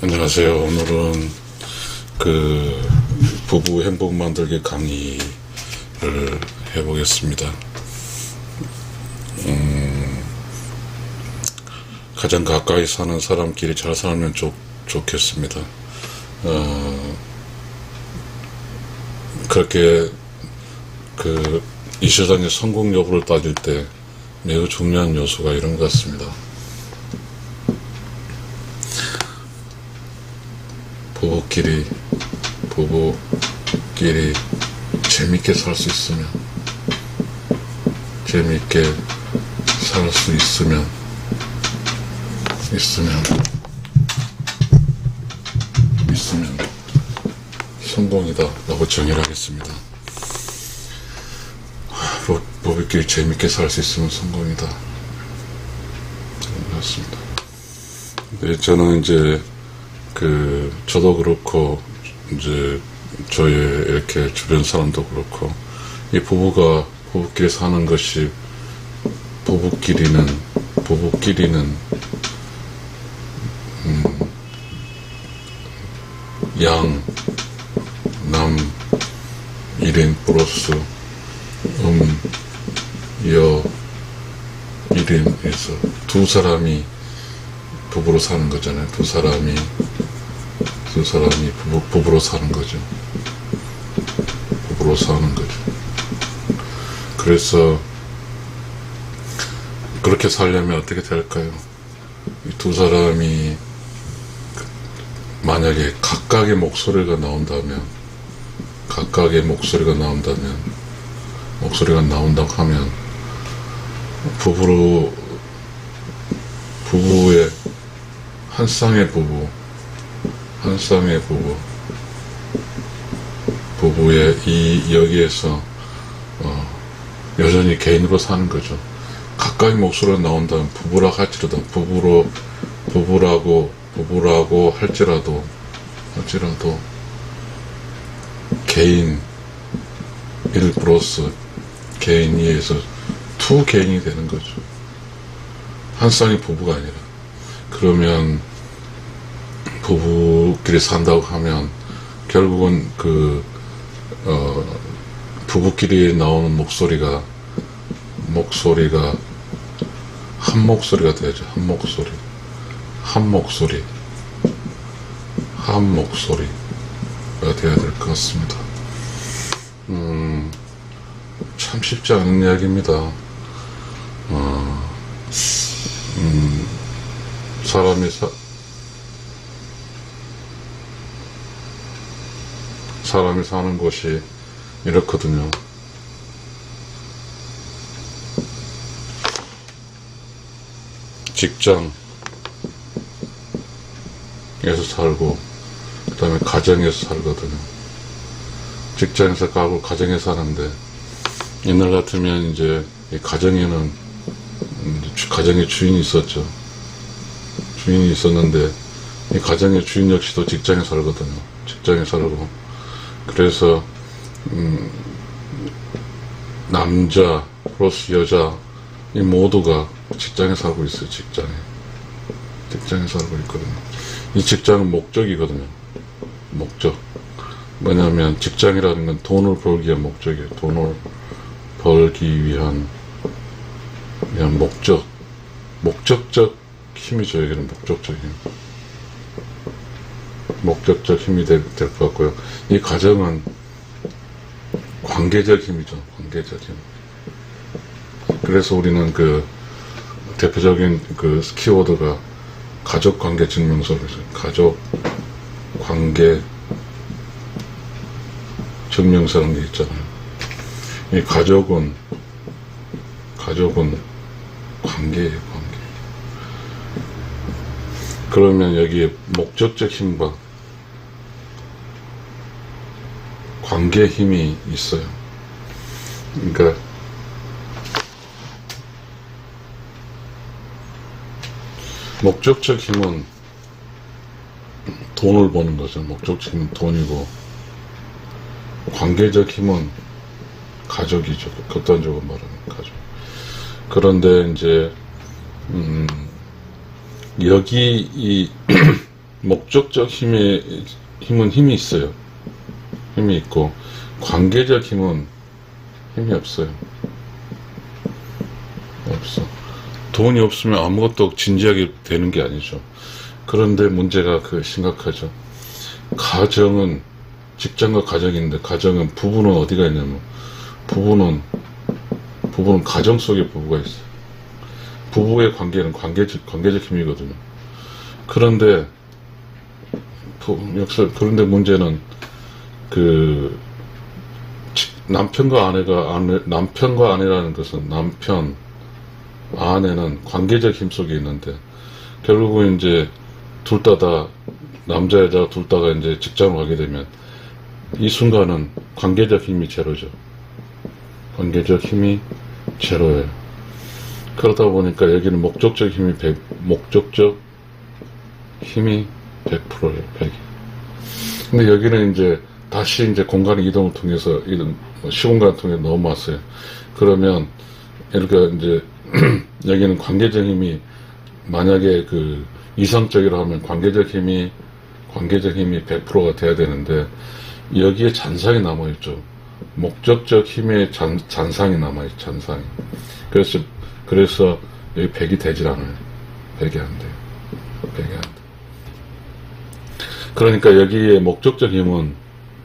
안녕하세요. 오늘은 부부 행복 만들기 강의를 해보겠습니다. 가장 가까이 사는 사람끼리 잘 살면 좋겠습니다. 그렇게 이 세상의 성공 여부를 따질 때 매우 중요한 요소가 이런 것 같습니다. 부부끼리 재밌게 살 수 있으면, 성공이다 라고 정의를 하겠습니다. 부부끼리 재밌게 살 수 있으면 성공이다. 그렇습니다. 네, 저는 이제 저도 그렇고, 이제, 저의 이렇게 주변 사람도 그렇고, 이 부부끼리 사는 것이, 부부끼리는, 남, 1인 플러스, 여, 1인에서 두 사람이 부부로 사는 거잖아요. 두 사람이 부부로 사는 거죠. 부부로 사는 거죠. 그래서 그렇게 살려면 어떻게 될까요? 이 두 사람이 만약에 각각의 목소리가 나온다고 하면 부부의 한 쌍의 부부의 여기에서 여전히 개인으로 사는 거죠. 각각의 목소리가 나온다면 부부라고 할지라도 부부라고 할지라도 개인 1 플러스 개인 2에서 두 개인이 되는 거죠. 한 쌍의 부부가 아니라. 그러면 부부끼리 산다고 하면 결국은 부부끼리 나오는 목소리가 한 목소리가 되죠. 한 목소리가 돼야 될 것 같습니다. 참 쉽지 않은 이야기입니다. 사람이 사는 곳이 이렇거든요. 직장에서 살고, 그 다음에 가정에서 살거든요. 직장에서 가고 가정에서 사는데, 옛날 같으면 이제 이 가정에 주인이 있었죠. 주인이 있었는데, 이 가정의 주인 역시도 직장에 살거든요. 직장에 살고. 그래서 남자 플러스 여자 이 모두가 직장에 살고 있어요. 직장에 살고 있거든요. 이 직장은 목적이거든요. 목적. 뭐냐면 직장이라는 건 돈을 벌기 위한 목적이에요. 돈을 벌기 위한 그냥 목적적 힘이죠. 여기는 목적적 힘이 될 것 같고요. 이 가정은 관계적 힘이죠. 관계적 힘. 그래서 우리는 대표적인 키워드가 가족관계 증명서를 써요. 가족관계 증명서라는 게 있잖아요. 이 가족은 관계예요. 관계. 그러면 여기에 목적적 힘과 관계 힘이 있어요. 그러니까 목적적 힘은 돈을 버는 거죠. 목적적 힘은 돈이고, 관계적 힘은 가족이죠. 극단적으로 말하면 가족. 그런데 이제 여기 목적적 힘은 힘이 있어요. 힘이 있고, 관계적 힘은 힘이 없어요. 없어. 돈이 없으면 아무것도 진지하게 되는 게 아니죠. 그런데 문제가 심각하죠. 가정은, 직장과 가정인데, 가정은, 부부는 어디가 있냐면, 부부는 가정 속에 부부가 있어요. 부부의 관계는 관계적 힘이거든요. 그런데, 그런데 문제는, 남편과 아내라는 것은 아내는 관계적 힘 속에 있는데, 결국은 이제, 남자, 여자 둘 다가 이제 직장을 가게 되면, 이 순간은 관계적 힘이 제로죠. 관계적 힘이 제로예요. 그러다 보니까 여기는 목적적 힘이 100%예요. 100. 근데 여기는 이제 다시 이제 공간의 이동을 통해서 시공간을 통해 넘어왔어요. 그러면 이렇게 이제 여기는 관계적 힘이 만약에 이성적이라 하면 관계적 힘이 100%가 돼야 되는데 여기에 잔상이 남아있죠. 목적적 힘의 잔상이 남아있죠. 잔상이. 그래서 여기 100이 되질 않아요. 100이 안 돼요. 100이 안 돼. 그러니까 여기에 목적적 힘은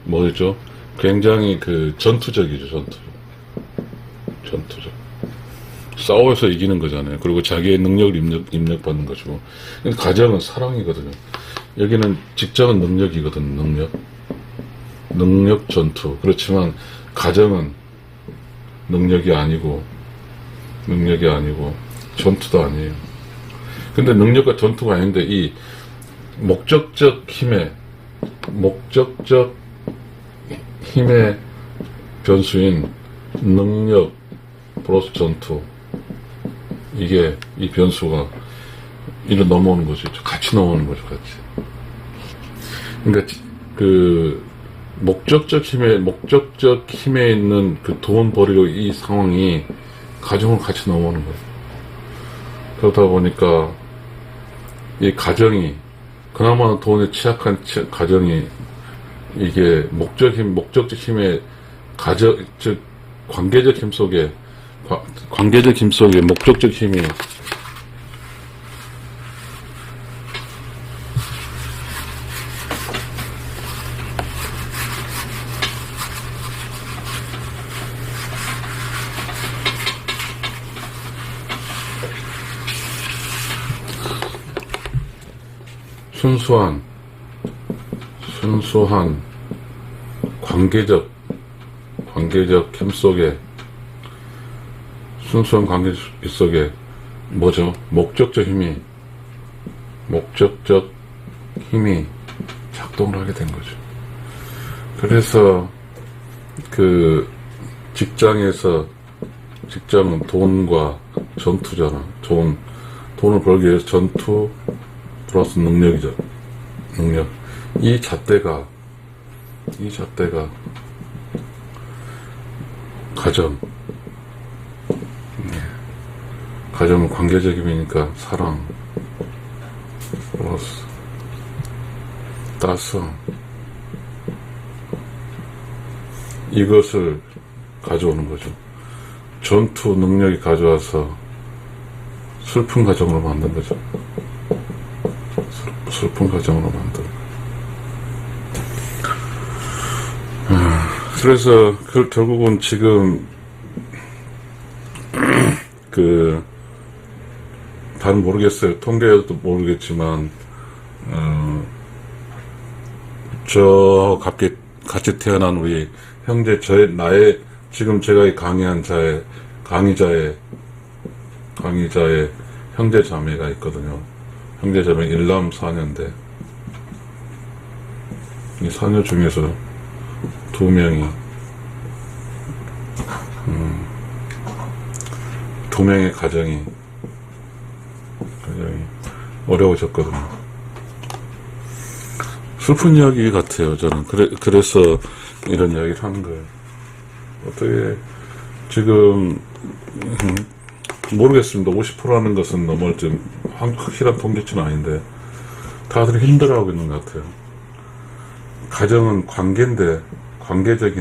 뭐죠? 굉장히 전투적이죠. 전투적. 싸워서 이기는 거잖아요. 그리고 자기의 능력을 입력받는 거죠. 근데 가정은 사랑이거든요. 여기는 직장은 능력이거든요. 능력 전투. 그렇지만 가정은 능력이 아니고 전투도 아니에요. 근데 능력과 전투가 아닌데 이 목적적 힘의 변수인 능력 플러스 전투, 이 변수가 이를 넘어오는 거죠. 같이 넘어오는 거죠. 같이. 그러니까 목적적 힘에 있는 돈 벌이로 이 상황이 가정을 같이 넘어오는 거예요. 그러다 보니까 이 가정이 그나마 돈에 취약한 가정이 이게 목적적 힘의 관계적 힘 속에 목적적 힘이 순수한 관계적 힘 속에 순수한 관계 속에 뭐죠? 목적적 힘이 작동을 하게 된 거죠. 그래서 직장은 돈과 전투잖아. 돈을 벌기 위해서 전투 플러스 능력이죠. 능력. 이 잣대가 가정. 가정은 관계적 힘이니까 사랑 플러스 따스함. 이것을 가져오는 거죠. 전투 능력이 가져와서 슬픈 가정으로 만든 거죠. 슬픈 가정으로 만든. 그래서 결국은 지금 잘 모르겠어요. 통계도 모르겠지만 같이 태어난 우리 형제 지금 제가 강의한 강의자의 형제 자매가 있거든요. 형제 자매 1남 4녀인데 이 4녀 중에서 2명이 2명의 가정이 어려워졌거든요. 슬픈 이야기 같아요, 저는. 그래서 이런 이야기를 하는 거예요. 어떻게, 지금, 모르겠습니다. 50%라는 것은 너무 좀 확실한 통계치는 아닌데, 다들 힘들어하고 있는 것 같아요. 가정은 관계인데, 관계적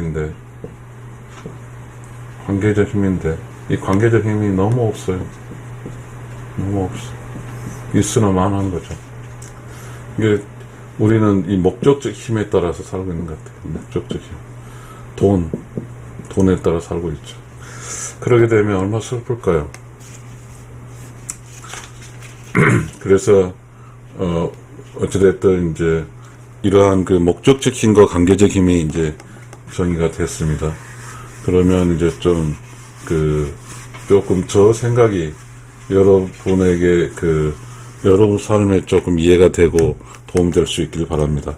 힘인데, 이 관계적 힘이 너무 없어요. 너무 없어. 있으나 마나한 거죠. 이게, 우리는 이 목적적 힘에 따라서 살고 있는 것 같아요. 목적적 힘. 돈에 따라 살고 있죠. 그러게 되면 얼마나 슬플까요? 그래서, 어찌됐든 이제, 이러한 그 목적적 힘과 관계적 힘이 이제 정의가 됐습니다. 그러면 이제 좀, 조금 저 생각이 여러분에게 여러분 삶에 조금 이해가 되고 도움될 수 있길 바랍니다.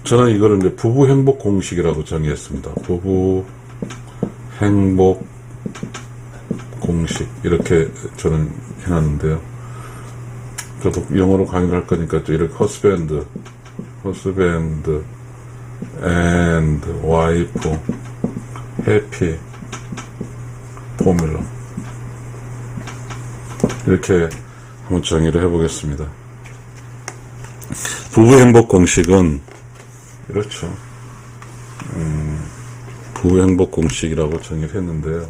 저는 이거를 이제 부부 행복 공식이라고 정의했습니다. 부부 행복 공식. 이렇게 저는 해놨는데요. 저도 영어로 강의를 할 거니까 또 이렇게 husband and wife happy formula. 이렇게 한번 정의를 해보겠습니다. 부부 행복 공식은 이렇죠. 부부 행복 공식이라고 정의를 했는데요.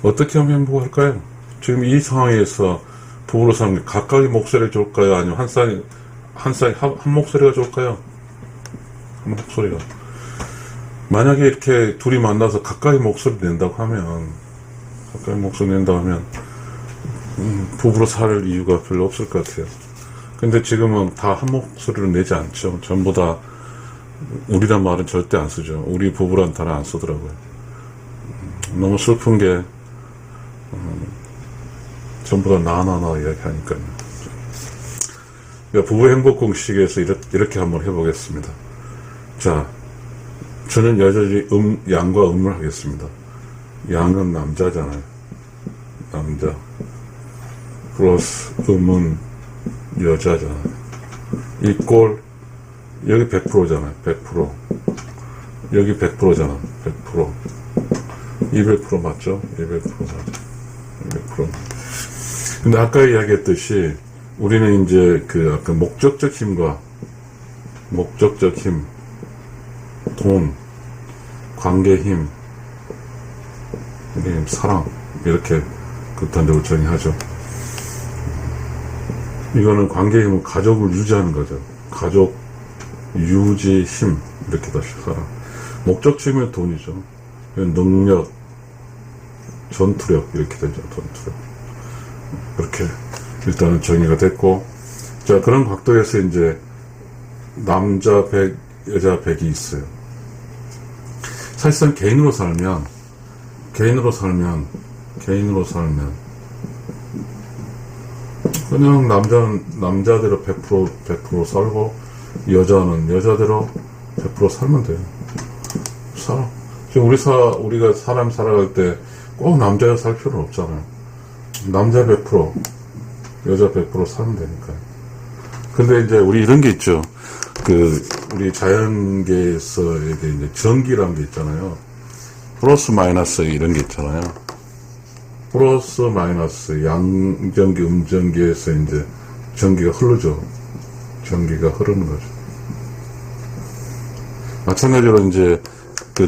어떻게 하면 행복할까요? 지금 이 상황에서 부부로 사는 게 각각의 목소리가 좋을까요? 아니면 한 목소리가 좋을까요? 한 목소리가. 만약에 이렇게 둘이 만나서 각각의 목소리 낸다고 하면, 부부로 살 이유가 별로 없을 것 같아요. 근데 지금은 다 한 목소리로 내지 않죠. 전부 다 우리란 말은 절대 안 쓰죠. 우리 부부란 단어 안 쓰더라고요. 너무 슬픈 게 전부 다 나나나 이야기하니까요. 부부 행복 공식에서 이렇게 한번 해보겠습니다. 자, 저는 여전히 양과 음을 하겠습니다. 양은 남자잖아요. 남자. 플러스 음은 여자잖아요. 이 꼴, 여기 100%잖아요. 100%. 여기 100%잖아. 100%. 200% 맞죠? 200% 맞죠? 200%. 근데 아까 이야기했듯이 우리는 이제 아까 목적적 힘, 돈, 관계 힘, 사랑, 이렇게 극단적으로 정의하죠. 이거는 관계 힘은 가족을 유지하는 거죠. 가족 유지 힘, 이렇게 다시 사랑. 목적적 힘은 돈이죠. 능력, 전투력, 이렇게 되죠. 전투력. 그렇게 일단은 정의가 됐고, 자, 그런 각도에서 이제 남자 100, 여자 100이 있어요. 사실상 개인으로 살면 그냥 남자대로 100% 살고, 여자는 여자대로 100% 살면 돼요. 지금 우리가 사람 살아갈 때 꼭 남자가 살 필요는 없잖아요. 남자 100%, 여자 100% 살면 되니까요. 근데 이제 우리 이런 게 있죠. 우리 자연계에서 이제 전기라는 게 있잖아요. 플러스 마이너스 이런 게 있잖아요. 플러스 마이너스 양전기, 음전기에서 이제 전기가 흐르죠. 전기가 흐르는 거죠. 마찬가지로 이제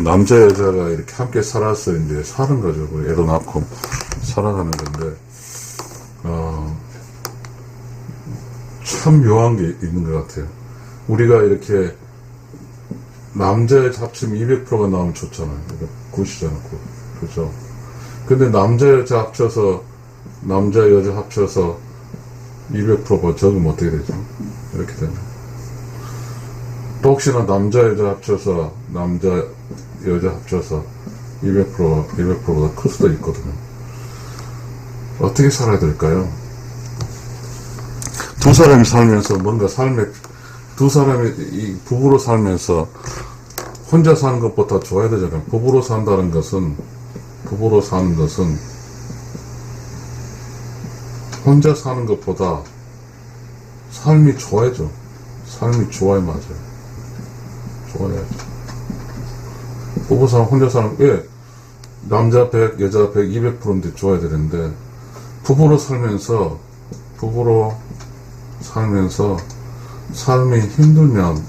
남자 여자가 이렇게 함께 살아서 이제 사는 거죠. 애도 낳고 살아가는 건데, 참 묘한 게 있는 것 같아요. 우리가 이렇게 남자 여자 합치면 200%가 나오면 좋잖아요. 9시잖아, 9. 그죠? 근데 남자 여자 합쳐서 200%가 적으면 어떻게 되죠? 이렇게 되면. 또 혹시나 남자 여자 합쳐서 200%보다 클 수도 있거든요. 어떻게 살아야 될까요? 두 사람이 살면서 두 사람이 이 부부로 살면서 혼자 사는 것보다 좋아야 되잖아요. 부부로 사는 것은 혼자 사는 것보다 삶이 좋아야죠. 삶이 좋아야 맞아요. 좋아야죠. 부부 사람 혼자 사는, 남자 100, 여자 100, 200%인데 좋아야 되는데, 부부로 살면서 삶이 힘들면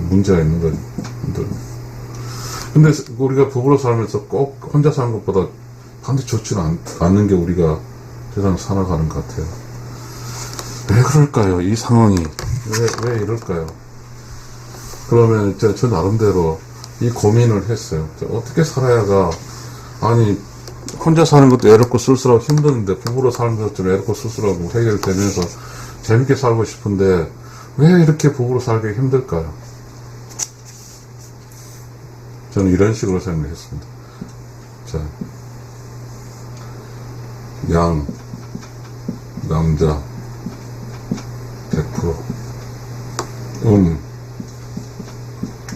문제가 있는 거지. 힘들면. 근데 우리가 부부로 살면서 꼭 혼자 사는 것보다 반드시 좋지는 않는 게 우리가 세상 살아가는 것 같아요. 왜 그럴까요? 이 상황이. 왜 이럴까요? 그러면 이제 저 나름대로 이 고민을 했어요. 어떻게 살아야가, 아니, 혼자 사는 것도 애롭고 쓸쓸하고 힘드는데 부부로 사는 것도 좀 애롭고 쓸쓸하고 해결되면서 재밌게 살고 싶은데 왜 이렇게 부부로 살기 힘들까요? 저는 이런 식으로 생각했습니다. 자, 양, 남자 100%,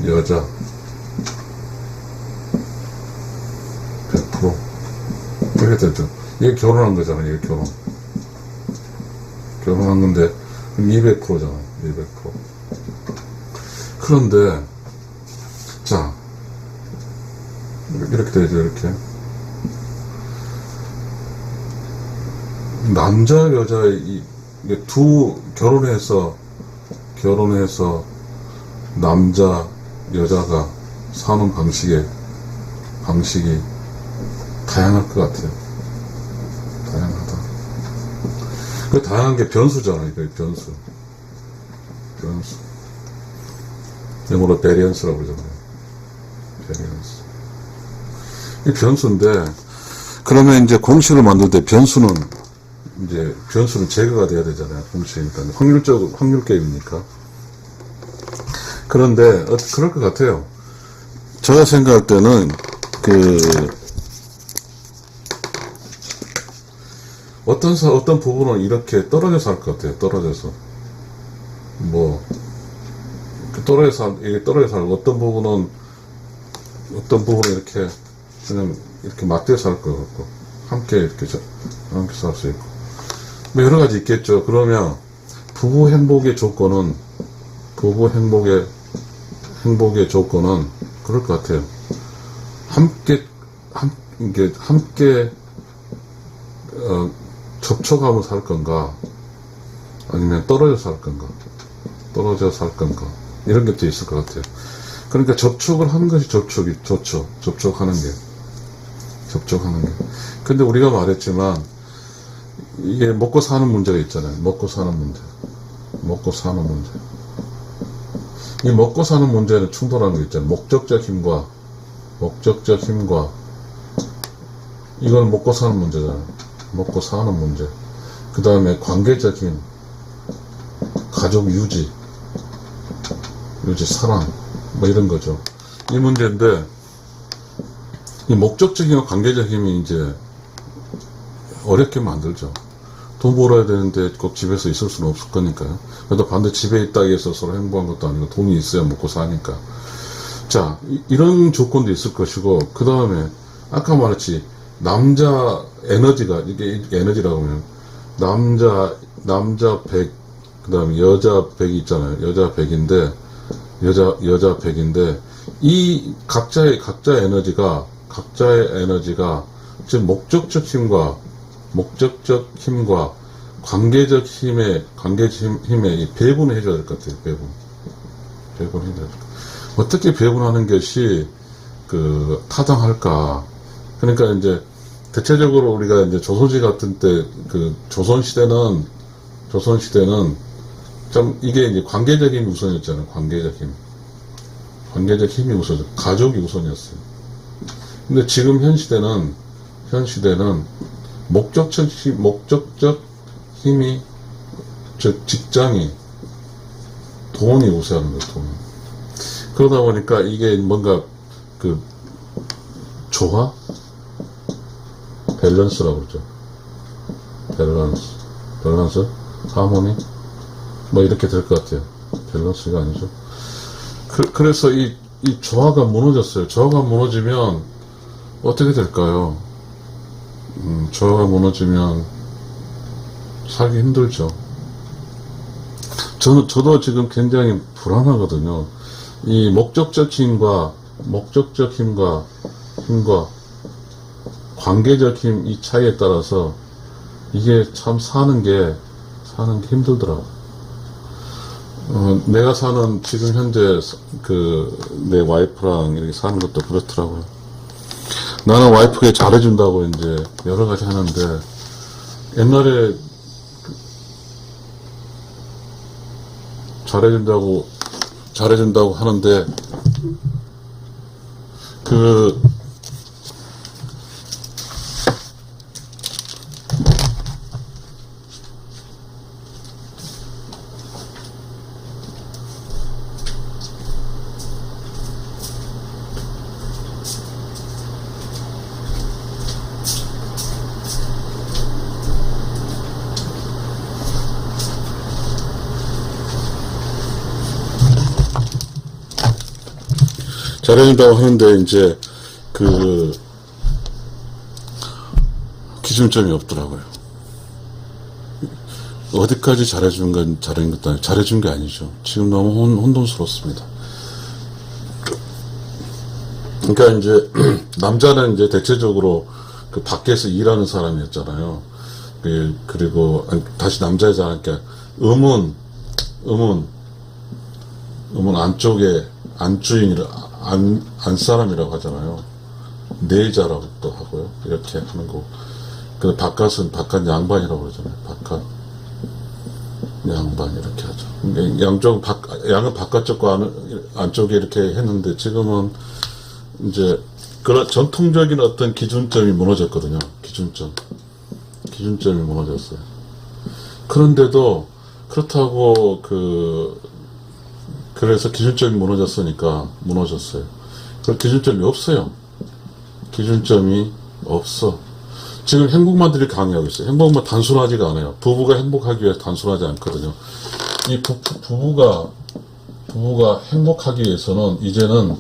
여자 100%. 이렇게 됐죠. 이게 결혼한 거잖아요. 이게 결혼한 건데 200%잖아요. 200%. 그런데 자, 이렇게 되죠. 이렇게 남자 여자의 이게 두 결혼해서 남자 여자가 사는 방식이 다양할 것 같아요. 다양하다. 그 다양한 게 변수잖아요. 그 변수. 영어로 베리언스라고 그러잖아요. 베리언스. 이 변수인데, 그러면 이제 공식을 만들 때 변수는 제거가 돼야 되잖아요. 공식이니까. 확률 게임이니까. 그런데, 그럴 것 같아요. 제가 생각할 때는, 어떤 부분은 이렇게 떨어져서 할 것 같아요. 떨어져서. 떨어져서 살고, 어떤 부분은 이렇게, 그냥, 이렇게 맞대서 할 것 같고, 함께 살 수 있고. 뭐, 여러 가지 있겠죠. 그러면, 부부 행복의 조건은, 그럴 것 같아요. 함께, 접촉하면서 살 건가, 아니면 떨어져 살 건가, 이런 것도 있을 것 같아요. 그러니까 접촉을 하는 것이 접촉이 좋죠. 접촉하는 게. 근데 우리가 말했지만, 이게 먹고 사는 문제가 있잖아요. 먹고 사는 문제. 이 먹고 사는 문제는 충돌하는 게 있잖아요. 목적적 힘과, 이건 먹고 사는 문제잖아요. 먹고 사는 문제. 그 다음에 관계적 힘, 가족 유지, 사랑, 뭐 이런 거죠. 이 문제인데, 이 목적적 힘과 관계적 힘이 이제 어렵게 만들죠. 돈 벌어야 되는데 꼭 집에서 있을 수는 없을 거니까요. 그래도 반드시 집에 있다고 해서 서로 행복한 것도 아니고 돈이 있어야 먹고 사니까. 자, 이런 조건도 있을 것이고, 그 다음에 아까 말했지, 남자 에너지가, 이게 에너지라고 하면, 남자 100, 그 다음에 여자 100이 있잖아요. 여자 100인데, 이 각자의 에너지가, 지금 목적적 힘과 관계적 힘의 이 배분을 해줘야 될 것 같아요. 배분해줘야 될 것 같아요. 어떻게 배분하는 것이, 타당할까. 그러니까 이제, 대체적으로 우리가 이제 조선시 같은 때, 조선시대는 좀 이게 이제 관계적 힘이 우선이었잖아요. 관계적 힘이 우선이었어요. 가족이 우선이었어요. 근데 지금 현 시대는 목적적 힘이, 즉 직장이, 돈이 우선하는 거예요. 돈. 그러다 보니까 이게 뭔가 조화? 밸런스라고 그러죠. 밸런스? 하모니? 뭐 이렇게 될 것 같아요. 밸런스가 아니죠. 그래서 이 조화가 무너졌어요. 조화가 무너지면 어떻게 될까요? 조화가 무너지면 살기 힘들죠. 저도 지금 굉장히 불안하거든요. 이 목적적 힘과 관계적 힘 이 차이에 따라서 이게 참 사는 게 사는 게 힘들더라고. 내가 사는 지금 현재 내 와이프랑 이렇게 사는 것도 그렇더라고요. 나는 와이프가 잘해준다고 이제 여러 가지 하는데, 옛날에 잘해준다고 하는데, 잘해준다고 하는데, 이제, 기준점이 없더라고요. 어디까지 잘해준 건 잘해준 것도 아니고, 잘해준 게 아니죠. 지금 너무 혼돈스럽습니다. 그러니까 이제, 남자는 이제 대체적으로 밖에서 일하는 사람이었잖아요. 그리고, 다시 남자이잖아요. 그러니까, 음은 안쪽에, 안사람이라고 하잖아요. 내자라고 또 하고요. 이렇게 하는 거. 그 바깥은 바깥 양반이라고 그러잖아요. 바깥 양반 이렇게 하죠. 양은 바깥쪽과 안쪽에 이렇게 했는데, 지금은 이제 그런 전통적인 어떤 기준점이 무너졌거든요. 기준점이 무너졌어요. 그런데도 그렇다고 그래서 기준점이 무너졌어요. 그 기준점이 없어요. 기준점이 없어. 지금 행복만들이 강요하고 있어요. 행복만 단순하지가 않아요. 부부가 행복하기 위해서 단순하지 않거든요. 이 부부가 행복하기 위해서는 이제는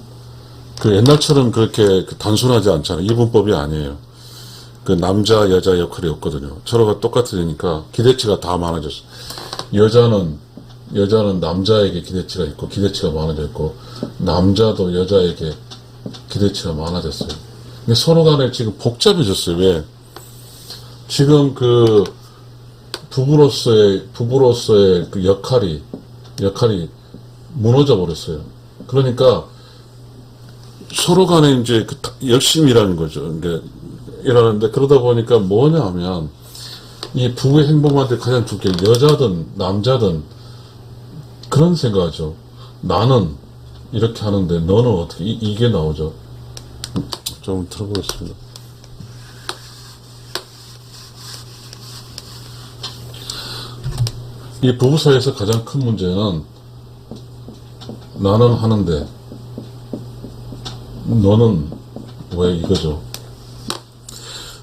옛날처럼 그렇게 단순하지 않잖아요. 이분법이 아니에요. 남자, 여자 역할이 없거든요. 서로가 똑같으니까 기대치가 다 많아졌어요. 여자는 남자에게 기대치가 있고, 기대치가 많아져 있고, 남자도 여자에게 기대치가 많아졌어요. 근데 서로 간에 지금 복잡해졌어요. 왜? 지금 부부로서의 역할이 무너져 버렸어요. 그러니까, 서로 간에 이제 열심히 일하는 거죠. 일하는데, 그러다 보니까 뭐냐 하면, 이 부부의 행복한테 가장 좋게 여자든 남자든 그런 생각하죠. 나는 이렇게 하는데 너는 어떻게 이게 나오죠. 좀 들어보겠습니다. 이 부부 사이에서 가장 큰 문제는 나는 하는데 너는 왜 이거죠.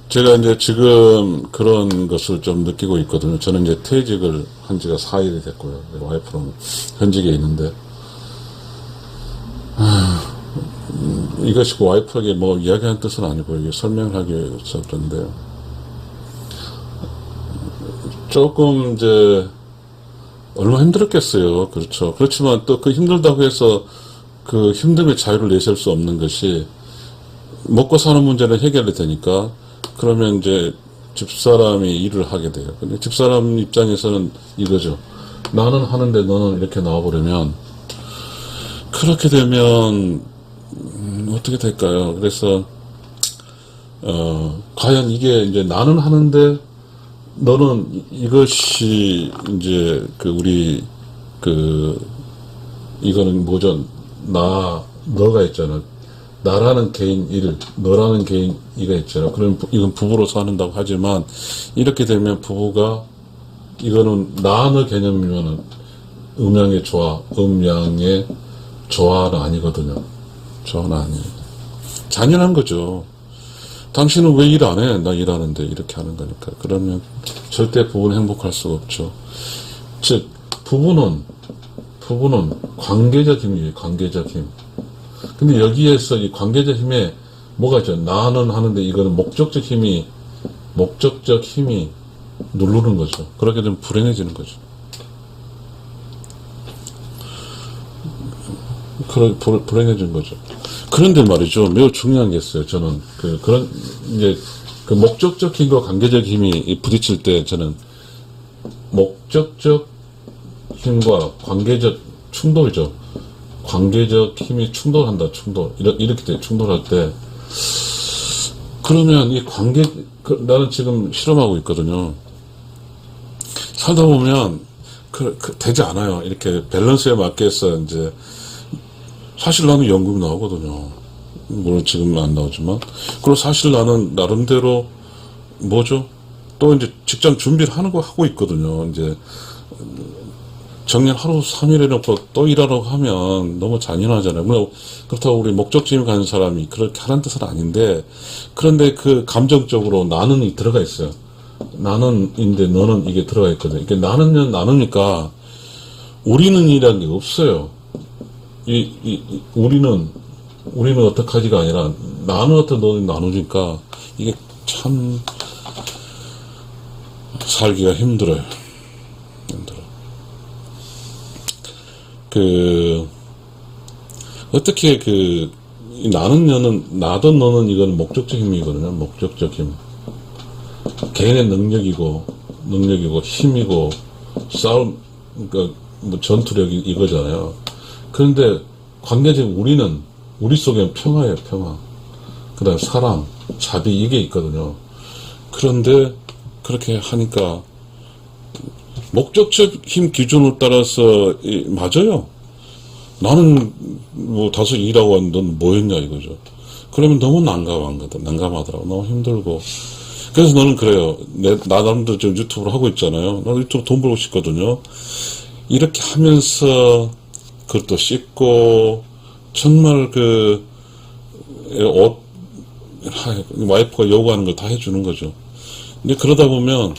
제가 이제 지금 그런 것을 좀 느끼고 있거든요. 저는 이제 퇴직을 한 지가 4일이 됐고요. 와이프는 현직에 있는데, 이것이 와이프에게 뭐 이야기하는 뜻은 아니고, 이게 설명을 하기 위해서 그런데요. 조금 이제, 얼마나 힘들었겠어요. 그렇죠. 그렇지만 또 힘들다고 해서 힘듦의 자유를 내세울 수 없는 것이, 먹고 사는 문제는 해결이 되니까, 그러면 이제 집사람이 일을 하게 돼요. 근데 집사람 입장에서는 이거죠. 나는 하는데 너는 이렇게 나와버리면, 그렇게 되면 어떻게 될까요? 그래서 과연 이게 이제 나는 하는데 너는 이것이 이제 이거는 뭐죠? 너가 있잖아. 나라는 개인 일, 너라는 개인 이가 있잖아. 그럼 이건 부부로서 한다고 하지만, 이렇게 되면 부부가, 이거는 나, 너 개념이면은 음양의 조화, 음양의 조화는 아니거든요. 조화는 아니에요. 잔인한 거죠. 당신은 왜 일 안 해? 나 일하는데. 이렇게 하는 거니까. 그러면 절대 부부는 행복할 수가 없죠. 즉, 부부는 관계적 힘이에요. 관계적 힘. 근데 여기에서 이 관계적 힘에 뭐가 있죠? 나는 하는데 이거는 목적적 힘이 누르는 거죠. 그렇게 되면 불행해지는 거죠. 불행해진 거죠. 그런데 말이죠. 매우 중요한 게 있어요. 저는 목적적 힘과 관계적 힘이 부딪힐 때 저는 목적적 힘과 관계적 충돌이죠. 관계적 힘이 충돌한다, 이렇게 돼, 충돌할 때, 그러면 이 나는 지금 실험하고 있거든요. 살다 보면, 되지 않아요. 이렇게 밸런스에 맞게 해서, 이제, 사실 나는 연금이 나오거든요. 물론 지금은 안 나오지만. 그리고 사실 나는 나름대로, 또 이제 직장 준비를 하고 있거든요. 이제, 정년 하루 3일 해놓고 또 일하라고 하면 너무 잔인하잖아요. 물론 그렇다고 우리 목적지임 가는 사람이 그렇게 하는 뜻은 아닌데, 그런데 그 감정적으로 나는이 들어가 있어요. 나는인데 너는 이게 들어가 있거든요. 이게 나는은 나누니까 우리는이라는 게 없어요. 우리는 어떡하지가 아니라 나는 어떻게 너는 나누니까 이게 참 살기가 힘들어요. 어떻게 나든 너는 이건 목적적 힘이거든요. 목적적 힘. 개인의 능력이고, 힘이고, 싸움, 그러니까, 전투력이 이거잖아요. 그런데, 관계적인 우리 속에는 평화예요, 평화. 그 다음에 사랑, 자비, 이게 있거든요. 그런데, 그렇게 하니까, 목적적 힘 기준을 따라서 맞아요. 나는 다소 일하고 왔는데 넌 뭐 했냐 이거죠. 그러면 너무 난감하더라고. 너무 힘들고. 그래서 너는 그래요. 나 나름대로 지금 유튜브를 하고 있잖아요. 나도 유튜브 돈 벌고 싶거든요. 이렇게 하면서 그것도 씻고 정말 와이프가 요구하는 걸 다 해주는 거죠. 근데 그러다 보면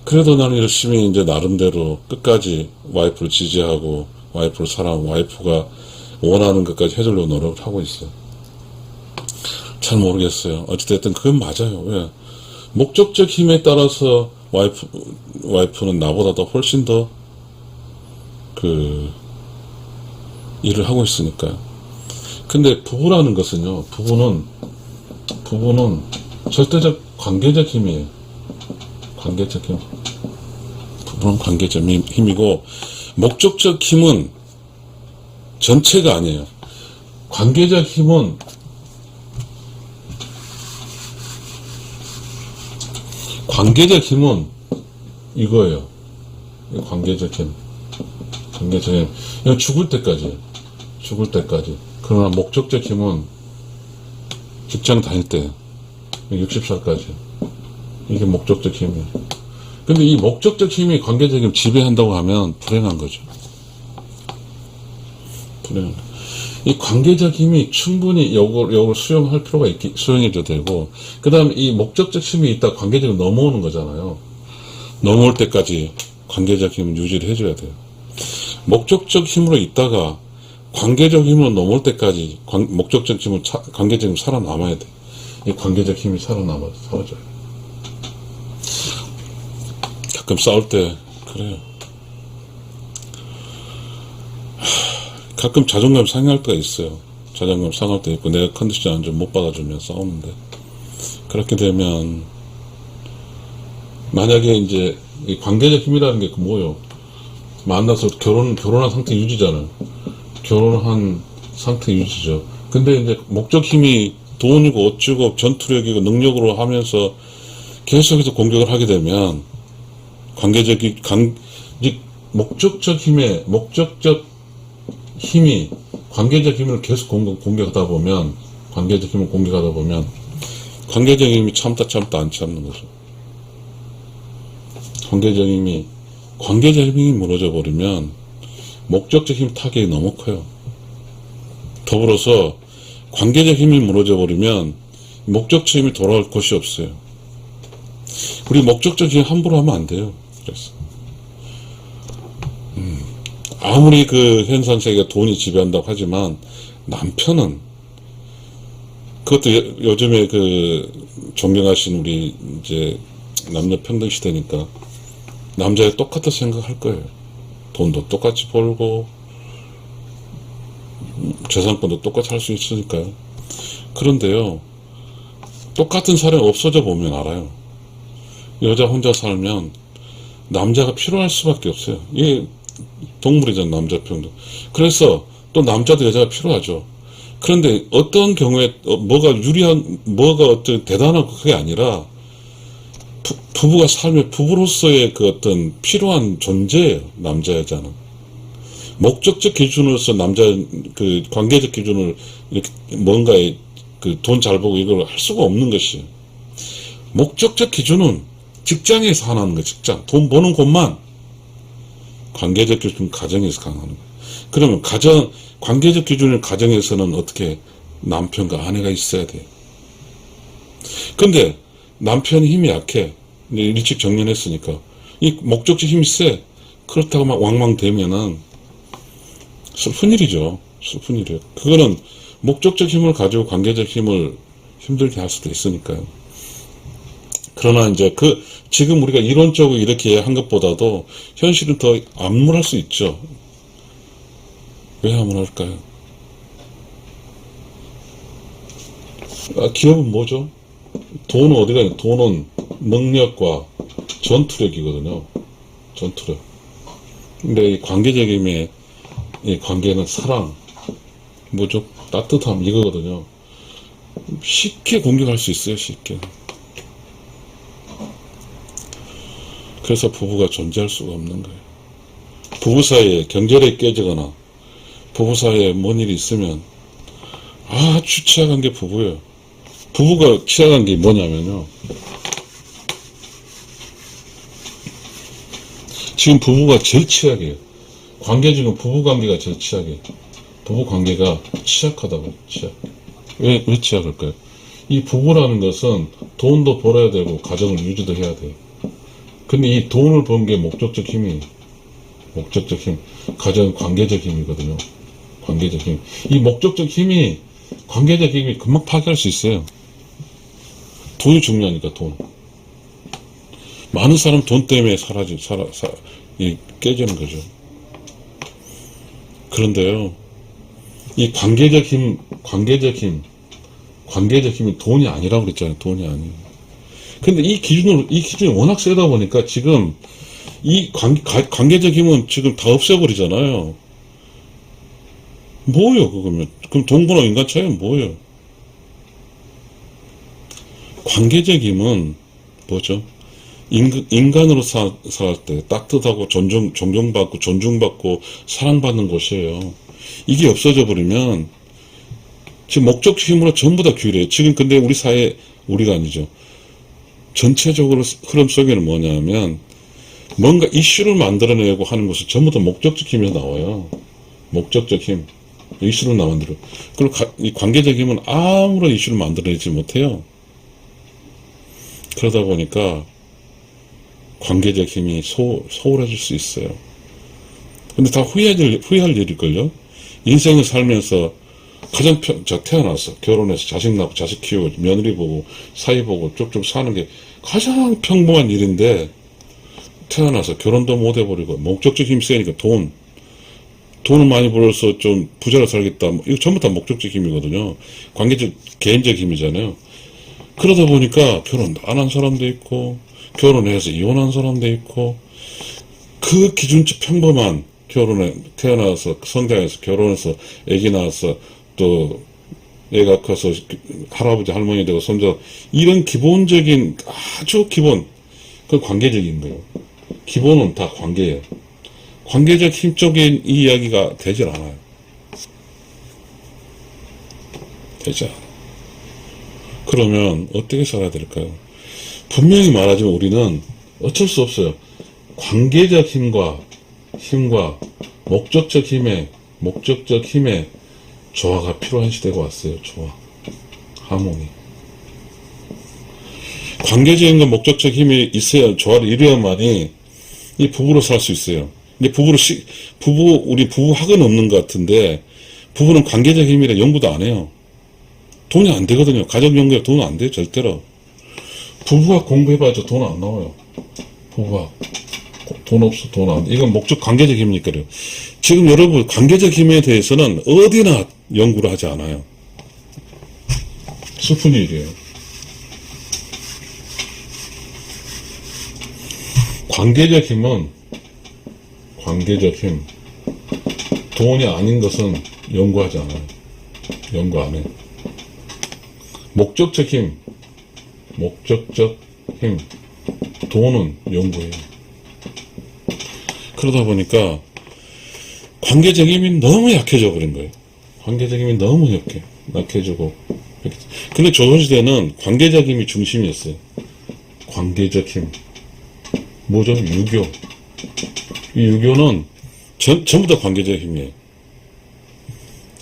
그래도 나는 열심히 이제 나름대로 끝까지 와이프를 지지하고 와이프를 사랑하고 와이프가 원하는 것까지 해주려고 노력을 하고 있어요. 잘 모르겠어요. 어찌됐든 그건 맞아요. 왜? 목적적 힘에 따라서 와이프는 나보다 더 훨씬 더 일을 하고 있으니까요. 근데 부부라는 것은요, 부부는 절대적 관계적 힘이에요. 관계적 힘. 부부는 관계적 힘이고, 목적적 힘은 전체가 아니에요. 관계적 힘은 이거예요. 관계적 힘. 이건 죽을 때까지. 그러나 목적적 힘은 직장 다닐 때, 60살까지. 이게 목적적 힘이에요. 근데 이 목적적 힘이 관계적 힘을 지배한다고 하면 불행한 거죠. 이 관계적 힘이 충분히 요걸 수용할 필요가 수용해줘도 되고, 그 다음에 이 목적적 힘이 있다 관계적으로 넘어오는 거잖아요. 넘어올 때까지 관계적 힘을 유지를 해줘야 돼요. 목적적 힘으로 있다가 관계적 힘으로 넘어올 때까지 목적적 힘을 관계적 힘이 살아남아야 돼. 이 관계적 힘이 사라져요. 가끔 싸울 때 그래요. 가끔 자존감 상할 때가 있어요. 자존감 상할 때 있고 내가 컨디션 안 좋으면 못 받아주면 싸우는데, 그렇게 되면 만약에 이제 이 관계적 힘이라는 게 뭐예요? 만나서 결혼한 상태 유지잖아요. 결혼한 상태 유지죠. 근데 이제 목적 힘이 돈이고 어쩌고 전투력이고 능력으로 하면서 계속해서 공격을 하게 되면 목적적 힘이 관계적 힘을 계속 공격하다 보면 관계적 힘이 참다 안 참는 거죠. 관계적 힘이 무너져 버리면 목적적 힘 타격이 너무 커요. 더불어서 관계적 힘이 무너져 버리면 목적적 힘이 돌아올 곳이 없어요. 우리 목적적 힘 함부로 하면 안 돼요. 그래서 아무리 현상 세계가 돈이 지배한다고 하지만 남편은, 그것도 요즘에 존경하신 우리 이제 남녀 평등 시대니까 남자애 똑같은 생각할 거예요. 돈도 똑같이 벌고 재산권도 똑같이 할 수 있으니까요. 그런데요, 똑같은 사람이 없어져 보면 알아요. 여자 혼자 살면 남자가 필요할 수밖에 없어요. 이게 동물이잖아, 남자 평등. 그래서 또 남자도 여자가 필요하죠. 그런데 어떤 경우에 뭐가 유리한, 뭐가 어떤 대단한 그게 아니라 부부가 살면 부부로서의 그 어떤 필요한 존재예요. 남자 여자는 목적적 기준으로서 남자 그 관계적 기준을 이렇게 뭔가에 그 돈 잘 벌고 이걸 할 수가 없는 것이에요. 목적적 기준은 직장에서 하나는 거예요. 직장 돈 버는 곳만. 관계적 기준 가정에서 강하는 거예요. 그러면 가정 관계적 기준을 가정에서는 어떻게 남편과 아내가 있어야 돼요. 근데 남편이 힘이 약해. 일찍 정년했으니까 이 목적적 힘이 세. 그렇다고 막 왕왕대면은 슬픈 일이죠. 슬픈 일이에요. 그거는 목적적 힘을 가지고 관계적 힘을 힘들게 할 수도 있으니까요. 그러나 이제 지금 우리가 이론적으로 이렇게 한 것보다도 현실은 더 암울할 수 있죠. 왜 암울할까요? 기업은 뭐죠? 돈은 어디가 있냐? 돈은 능력과 전투력이거든요. 전투력. 근데 이 관계적임의 이 관계는 사랑, 뭐죠? 따뜻함, 이거거든요. 쉽게 공격할 수 있어요, 쉽게. 그래서 부부가 존재할 수가 없는 거예요. 부부 사이에 경제력이 깨지거나 부부 사이에 뭔 일이 있으면 아주 취약한 게 부부예요. 부부가 취약한 게 뭐냐면요. 지금 부부가 제일 취약해요. 관계 중에 부부 관계가 제일 취약해요. 부부 관계가 취약하다고요. 취약. 왜 취약할까요? 이 부부라는 것은 돈도 벌어야 되고 가정을 유지도 해야 돼요. 근데 이 돈을 번 게 목적적 힘이, 목적적 힘, 가정 관계적 힘이거든요. 관계적 힘. 이 목적적 힘이, 관계적 힘이 금방 파괴할 수 있어요. 돈이 중요하니까, 돈. 많은 사람 돈 때문에 깨지는 거죠. 그런데요, 이 관계적 힘이 돈이 아니라고 그랬잖아요. 돈이 아니에요. 근데 이 기준이 워낙 세다 보니까 지금 이 관계적 힘은 지금 다 없애버리잖아요. 뭐예요, 그거면? 그럼 동물과 인간 차이는 뭐예요? 관계적 힘은 뭐죠? 인간으로 살 때 따뜻하고 존중받고 존중받고 사랑받는 곳이에요. 이게 없어져 버리면 지금 목적 힘으로 전부 다 규율해요. 지금 근데 우리 사회, 우리가 아니죠. 전체적으로 흐름 속에는 뭐냐면 뭔가 이슈를 만들어내고 하는 것은 전부 다 목적적 힘에서 나와요. 목적적 힘. 이슈를 만들어. 그리고 이 관계적 힘은 아무런 이슈를 만들어내지 못해요. 그러다 보니까 관계적 힘이 소홀해질 수 있어요. 근데 다 후회할 일일걸요? 인생을 살면서 가장 태어나서 결혼해서 자식 낳고 자식 키우고 며느리 보고 사위 보고 쭉쭉 사는 게 가장 평범한 일인데 태어나서 결혼도 못 해버리고 목적적 힘이 세니까 돈을 많이 벌어서 좀 부자로 살겠다. 이거 전부 다 목적적 힘이거든요. 관계적 개인적 힘이잖아요. 그러다 보니까 결혼 안 한 사람도 있고 결혼해서 이혼한 사람도 있고 그 기준치 평범한 결혼에 태어나서 성장해서 결혼해서 아기 낳아서 또 애가 커서 할아버지 할머니 되고 손자 이런 기본적인 아주 기본 그 관계적인 거예요. 기본은 다 관계예요. 관계적 힘적인 이 이야기가 되질 않아요. 되지 않아요. 그러면 어떻게 살아야 될까요? 분명히 말하지만 우리는 어쩔 수 없어요. 관계적 힘과 목적적 힘의 조화가 필요한 시대가 왔어요. 조화, 하모니. 관계적 힘과 목적적 힘이 있어야 조화를 이루어야만이 이 부부로 살 수 있어요. 근데 우리 부부 학은 없는 것 같은데 부부는 관계적 힘이라 연구도 안 해요. 돈이 안 되거든요. 가정 연구에 돈은 안 돼요. 절대로. 부부학 공부해봐야죠. 돈 안 나와요. 부부학. 돈 없어. 돈 안 돼. 이건 목적 관계적 힘이니까요. 지금 여러분 관계적 힘에 대해서는 어디나 연구를 하지 않아요. 슬픈 일이에요. 관계적 힘은, 관계적 힘. 돈이 아닌 것은 연구하지 않아요. 연구 안 해. 목적적 힘. 목적적 힘. 돈은 연구해요. 그러다 보니까 관계적 힘이 너무 약해져 버린 거예요. 관계적 힘이 너무 약해지고. 근데 조선시대는 관계적 힘이 중심이었어요. 관계적 힘. 뭐죠? 유교. 이 유교는 전부 다 관계적 힘이에요.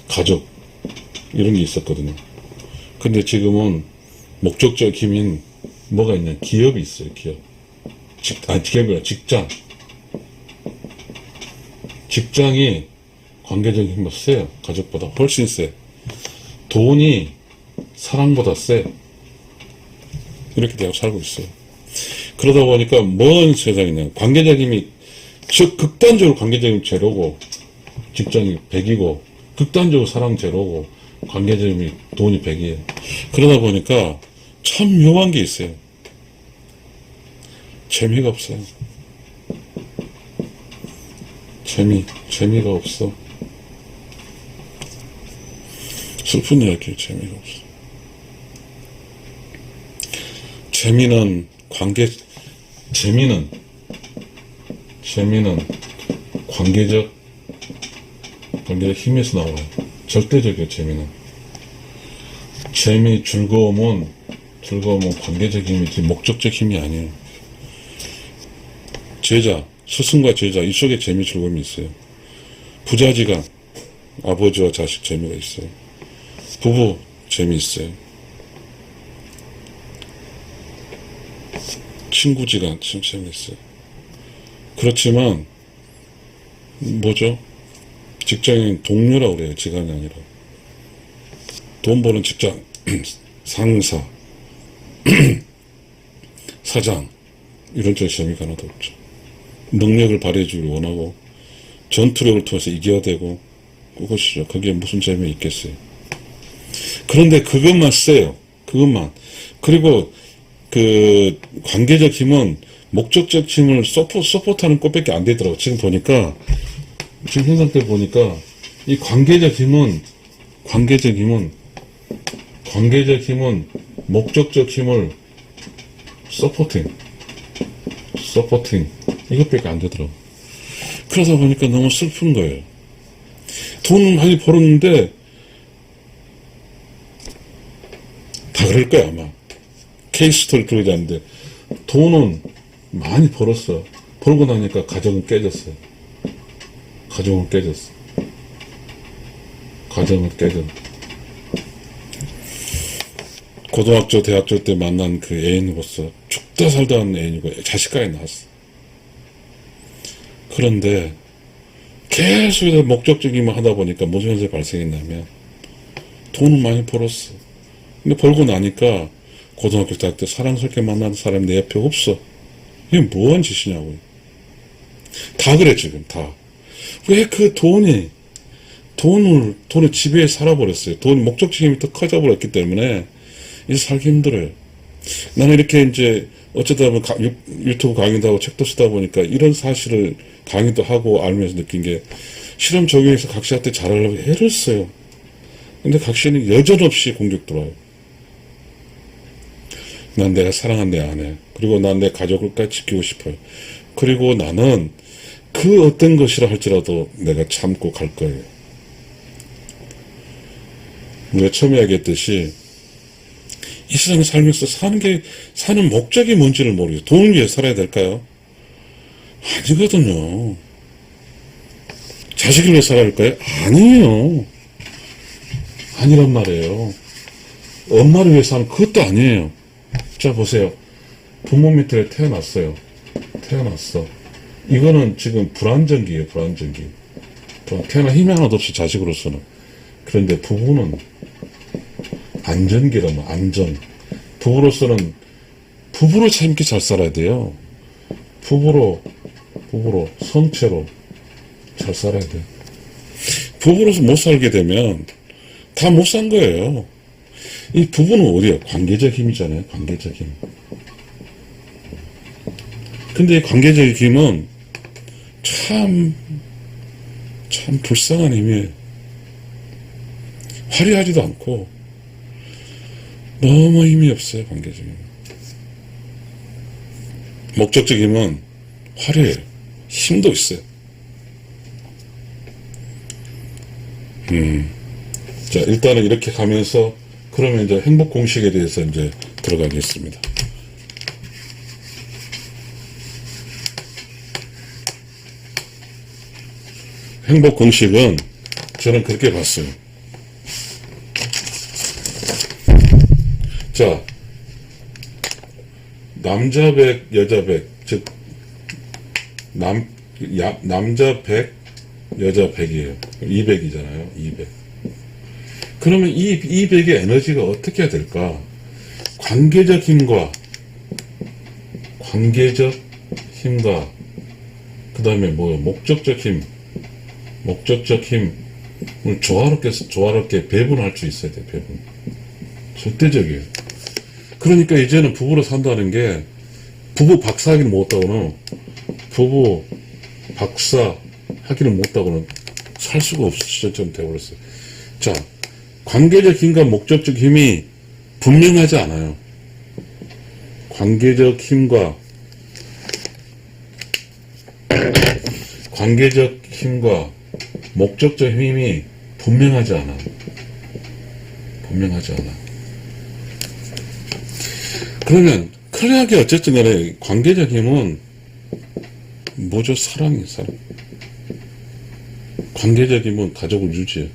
가족. 이런 게 있었거든요. 근데 지금은 목적적 힘인 뭐가 있냐? 기업이 있어요, 기업. 기업이 아니라 직장. 직장이 관계적 힘보다 세요. 가족보다 훨씬 세. 돈이 사랑보다 세. 이렇게 되어 살고 있어요. 그러다 보니까 뭔 세상이냐. 관계적 힘이, 극단적으로 관계적 힘이 제로고, 직장이 100이고, 극단적으로 사랑 제로고, 관계적 힘이 돈이 100이에요. 그러다 보니까 참 묘한 게 있어요. 재미가 없어요. 재미가 없어. 슬픈 이야기예요. 재미가 없어. 재미는 관계적 힘에서 나와요. 절대적이에요, 재미는. 즐거움은 관계적 힘이지, 목적적 힘이 아니에요. 스승과 제자, 이 속에 재미, 즐거움이 있어요. 부자지간, 아버지와 자식 재미가 있어요. 부부, 재미있어요. 친구지간, 재미있어요. 그렇지만, 뭐죠? 직장인 동료라고 그래요. 지간이 아니라. 돈 버는 직장, 상사, 사장, 이런 쪽에 재미가 하나도 없죠. 능력을 발휘해주길 원하고, 전투력을 통해서 이겨야 되고, 그것이죠. 거기에 무슨 재미가 있겠어요. 그런데 그것만 세요. 그것만. 그리고, 관계적 힘은 목적적 힘을 서포트하는 것밖에 안 되더라고. 지금 현 상태 보니까, 이 관계적 힘은 목적적 힘을 서포팅 이것밖에 안 되더라고. 그러다 보니까 너무 슬픈 거예요. 돈을 많이 벌었는데 다 그럴 거야 아마. 케이스 스토리 그러지 않는데 돈은 많이 벌었어. 벌고 나니까 가정은 깨졌어요. 가정은 깨졌어. 고등학교, 대학교 때 만난 그 애인으로서 죽다 살다 하는 애인이고 자식까지 낳았어. 그런데 계속해서 목적적이만 하다 보니까 무슨 현상이 발생했냐면 돈은 많이 벌었어. 근데 벌고 나니까 고등학교, 대학 때 사랑스럽게 만난 사람이 내 옆에 없어. 이게 뭐한 짓이냐고요. 다 그래 지금 다. 왜 그 돈이 지배해 살아버렸어요. 돈이 목적적인 힘이 더 커져버렸기 때문에 이제 살기 힘들어요. 나는 이렇게 이제 어쩌다 보면 유튜브 강의도 하고 책도 쓰다 보니까 이런 사실을 강의도 하고 알면서 느낀 게 실험 적용해서 각시한테 잘하려고 애를 써요. 근데 각시는 여전없이 공격 들어와요. 난 내가 사랑한 내 아내, 그리고 난 내 가족을까지 지키고 싶어요. 그리고 나는 그 어떤 것이라 할지라도 내가 참고 갈 거예요. 우리가 처음에 얘기했듯이 이 세상에 살면서 사는 목적이 뭔지를 모르겠어요. 돈을 위해 살아야 될까요? 아니거든요. 자식을 위해 살아야 할까요? 아니에요. 아니란 말이에요. 엄마를 위해 사는 그것도 아니에요. 자, 보세요. 부모 밑에 태어났어요. 태어났어. 이거는 지금 불안전기예요, 불안전기. 태어나 힘이 하나도 없이 자식으로서는. 그런데 부부는 안전기라면 안전. 부부로서는 부부로 재밌게 잘 살아야 돼요. 부부로 성체로 잘 살아야 돼요. 부부로서 못 살게 되면 다 못 산 거예요. 이 부부는 어디야? 관계적 힘이잖아요. 관계적 힘. 근데 이 관계적 힘은 참 불쌍한 힘이에요. 화려하지도 않고 너무 힘이 없어요. 관계적 힘은. 목적적 힘은 화려해요. 힘도 있어요. 자, 일단은 이렇게 가면서 그러면 이제 행복 공식에 대해서 이제 들어가겠습니다. 행복 공식은 저는 그렇게 봤어요. 자, 남자 100, 여자 100, 즉 남자 100, 여자 100이에요. 200이잖아요. 200. 그러면 이 200의 에너지가 어떻게 해야 될까? 관계적 힘과 그 다음에 뭐요? 목적적 힘을 조화롭게 배분할 수 있어야 돼. 배분. 절대적이에요. 그러니까 이제는 부부로 산다는 게 부부 박사 하기는 못하고는 부부 박사 하기는 못하고는 살 수가 없을 시점처럼 되어버렸어요. 자, 관계적 힘과 목적적 힘이 분명하지 않아요. 관계적 힘과 목적적 힘이 분명하지 않아. 그러면 클리어하게 어쨌든 간에 관계적 힘은 뭐죠? 사랑이에요. 사랑. 관계적 힘은 가족을 유지해.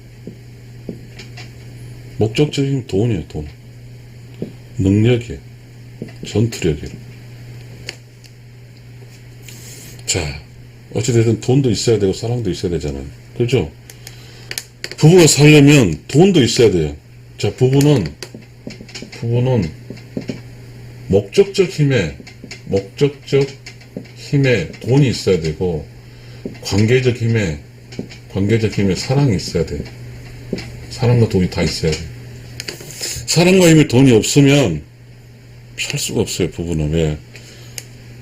목적적 힘은 돈이에요. 돈. 능력이에요. 전투력이에요. 자, 어찌됐든 돈도 있어야 되고 사랑도 있어야 되잖아요. 그렇죠? 부부가 살려면 돈도 있어야 돼요. 자, 부부는 목적적 힘에 돈이 있어야 되고 관계적 힘에 사랑이 있어야 돼. 사랑과 돈이 다 있어야 돼. 사랑과 힘에 돈이 없으면 살 수가 없어요. 부부는. 왜?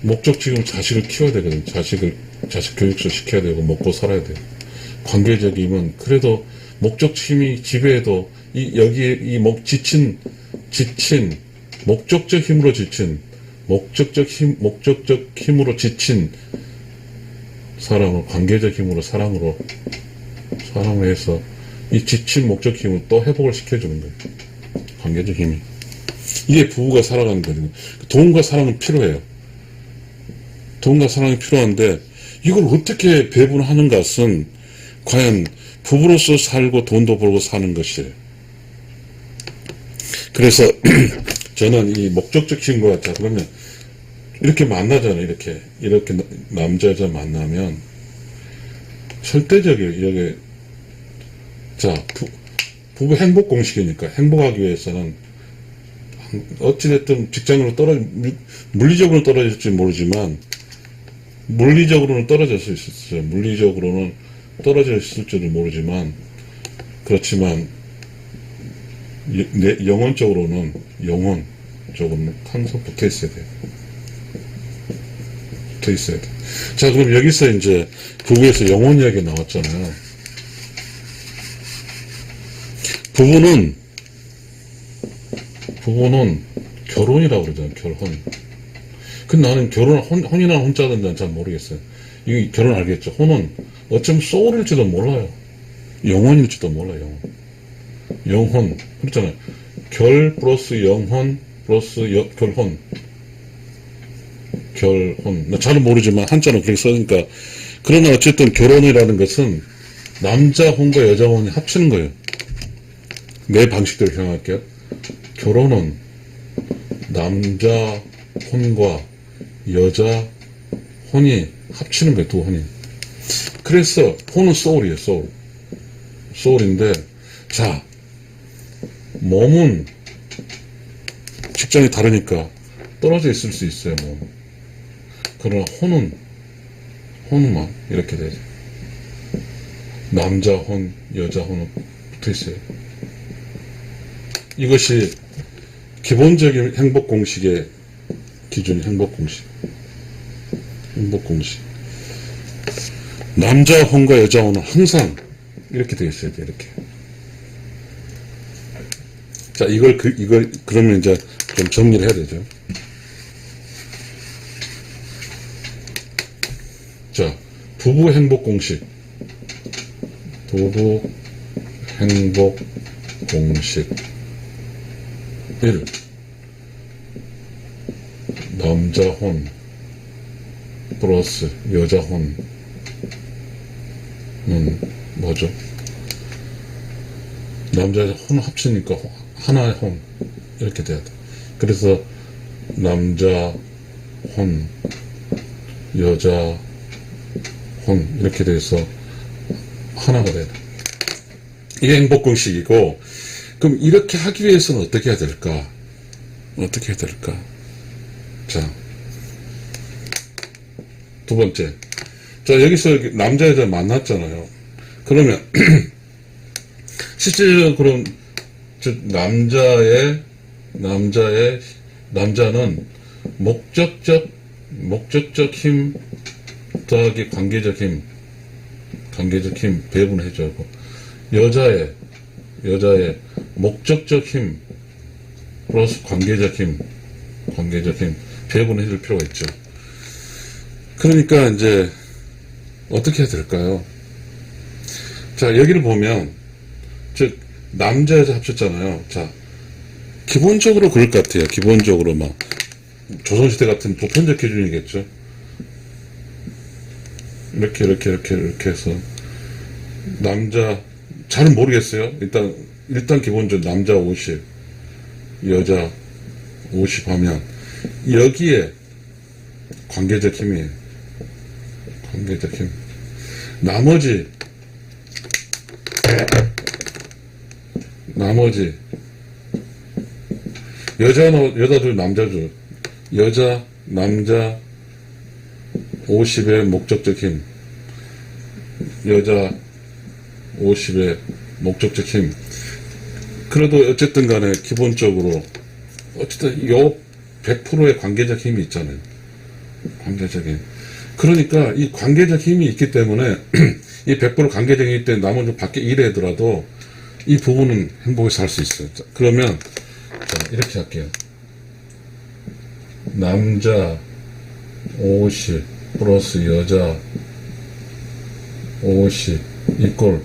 목적지금 자식을 키워야 되거든. 자식 교육도 시켜야 되고 먹고 살아야 돼요. 관계적 힘은 그래도 목적 힘이 지배해도 목적적 힘으로 지친 사람을 관계적 힘으로 사랑으로 해서 이 지친 목적 힘을 또 회복을 시켜주는 거예요. 관계적 힘이. 이게 부부가 살아가는 거거든요. 돈과 사랑은 필요해요. 돈과 사랑이 필요한데 이걸 어떻게 배분하는 것은 과연 부부로서 살고 돈도 벌고 사는 것이에요. 그래서 저는 이 목적적 힘과, 자, 그러면 이렇게 만나잖아요. 이렇게 남자 여자 만나면 절대적이에요. 이렇게. 자, 부부 행복 공식이니까 행복하기 위해서는 어찌됐든 직장으로 물리적으로는 떨어질지 모르지만 물리적으로는 떨어질 수 있어요. 물리적으로는 떨어질지도 모르지만 그렇지만 영혼적으로는 항상 붙어 있어야 돼요. 자, 그럼 여기서 이제 부부에서 영혼 이야기 나왔잖아요. 부부는 결혼이라고 그러잖아요. 결혼. 근데 나는 혼이나 혼자든 난 잘 모르겠어요. 이 결혼 알겠죠? 혼은 어쩌면 소울일지도 몰라요. 영혼일지도 몰라요. 영혼. 그렇잖아요. 결 플러스 영혼 플러스 결혼. 나 잘은 모르지만 한자는 그렇게 써니까. 그러나 어쨌든 결혼이라는 것은 남자 혼과 여자 혼이 합치는 거예요. 내 방식대로 생각할게요. 결혼은 남자 혼과 여자 혼이 합치는 거예요. 두 혼이. 그래서 혼은 소울이에요. 소울인데, 자, 몸은 직장이 다르니까 떨어져 있을 수 있어요. 몸. 그러나 혼만 이렇게 되죠. 남자 혼, 여자 혼은 붙어 있어요. 이것이 기본적인 행복 공식의 기준, 행복 공식. 행복공식. 남자 혼과 여자 혼은 항상 이렇게 되어 있어야 돼, 이렇게. 자, 이걸 그러면 이제 좀 정리를 해야 되죠. 자, 부부 행복 공식. 부부 행복 공식 1. 남자 혼 플러스 여자 혼은 뭐죠? 남자 여자 혼 합치니까 하나의 혼 이렇게 돼야 돼. 그래서 남자 혼 여자 혼 이렇게 돼서 하나가 돼야 돼. 이게 행복공식이고, 그럼 이렇게 하기 위해서는 어떻게 해야 될까? 어떻게 해야 될까? 자, 두 번째. 자, 여기서 남자 여자 만났잖아요. 그러면 실제적으로 남자는 목적적 힘 더하기 관계적 힘 배분해줘야 하고, 여자의 목적적 힘 플러스 관계적 힘 배분해줄 필요가 있죠. 그러니까 이제 어떻게 해야 될까요? 자, 여기를 보면 즉 남자 여자 합쳤잖아요. 자, 기본적으로 그럴 것 같아요. 기본적으로 막 조선시대 같은 보편적 기준이겠죠. 이렇게 해서 남자 잘은 모르겠어요. 일단 기본적으로 남자 50 여자 50 하면 여기에 관계적 힘이에요. 관계적 힘. 나머지 여자들 남자들 여자 남자 50의 목적적 힘 여자 50의 목적적 힘. 그래도 어쨌든 간에 기본적으로 어쨌든 요 100%의 관계적 힘이 있잖아요. 관계적 힘. 그러니까 이 관계적 힘이 있기 때문에 이 100% 관계적 힘이 때문에 나머지 밖에 일하더라도 이 부분은 행복해서 할 수 있어요. 자, 그러면 자, 이렇게 할게요. 남자 50 플러스 여자 50 이꼴